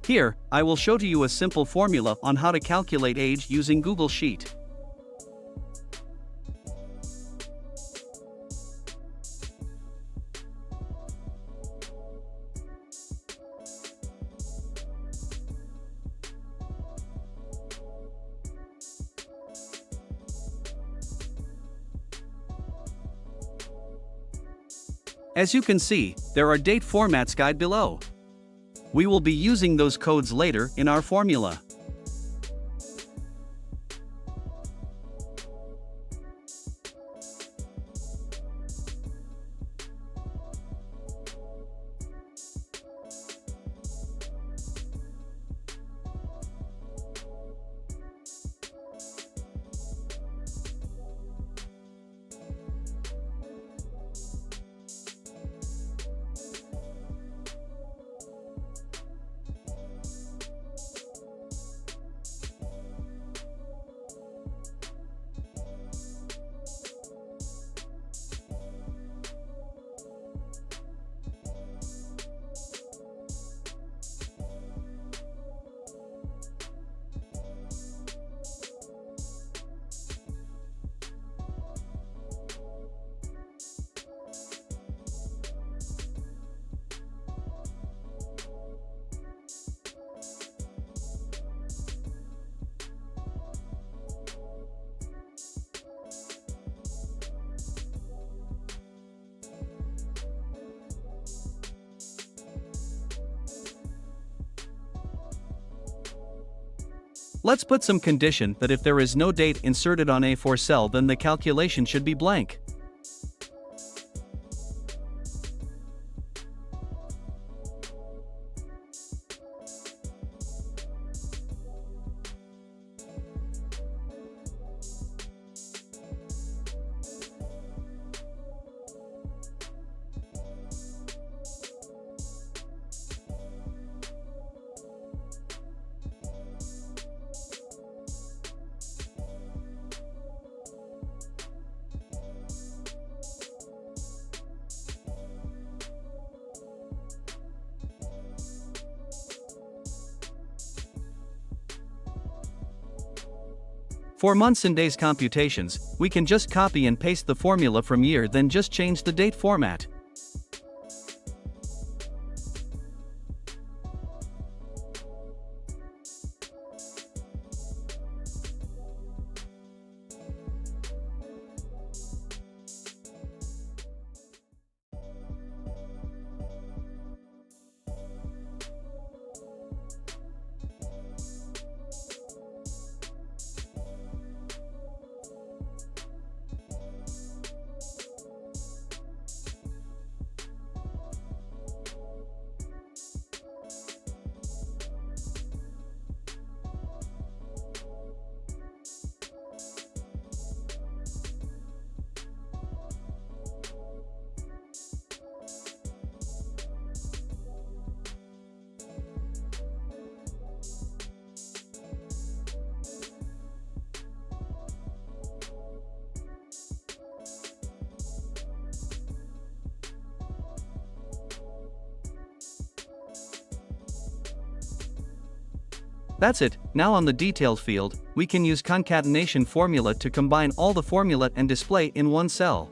Here, I will show to you a simple formula on how to calculate age using Google Sheet. As you can see, there are date formats guide below. We will be using those codes later in our formula. Let's put some condition that if there is no date inserted on A4 cell, then the calculation should be blank. For months and days computations, we can just copy and paste the formula from year, then just change the date format. That's it. Now on the detailed field, we can use concatenation formula to combine all the formula and display in one cell.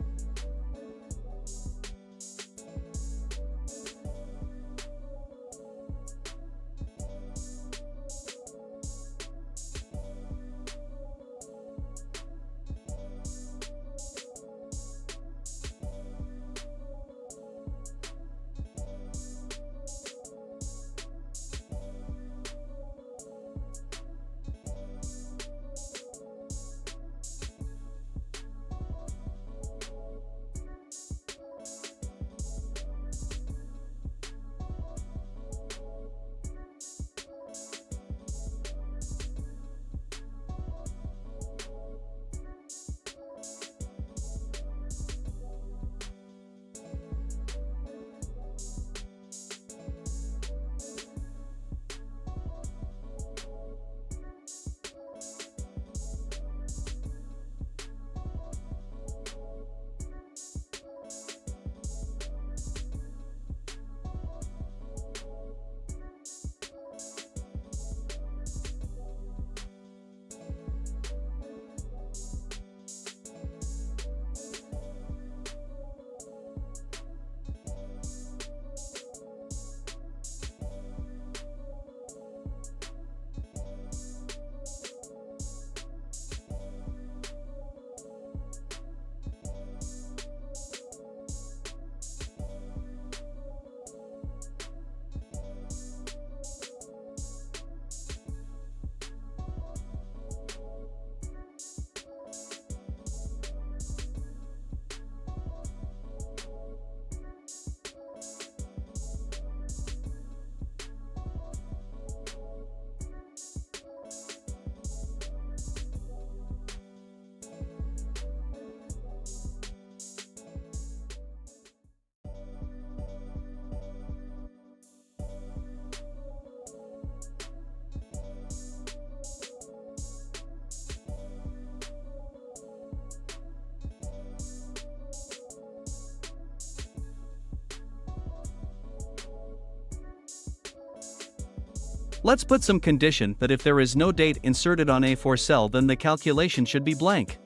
Let's put some condition that if there is no date inserted on A4 cell, then the calculation should be blank.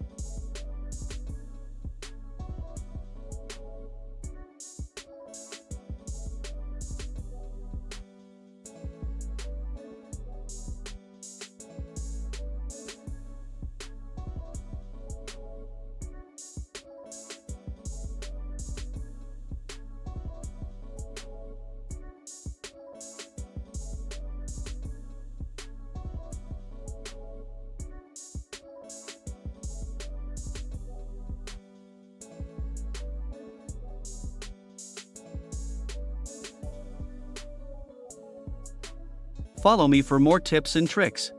Follow me for more tips and tricks.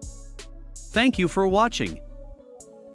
Thank you for watching.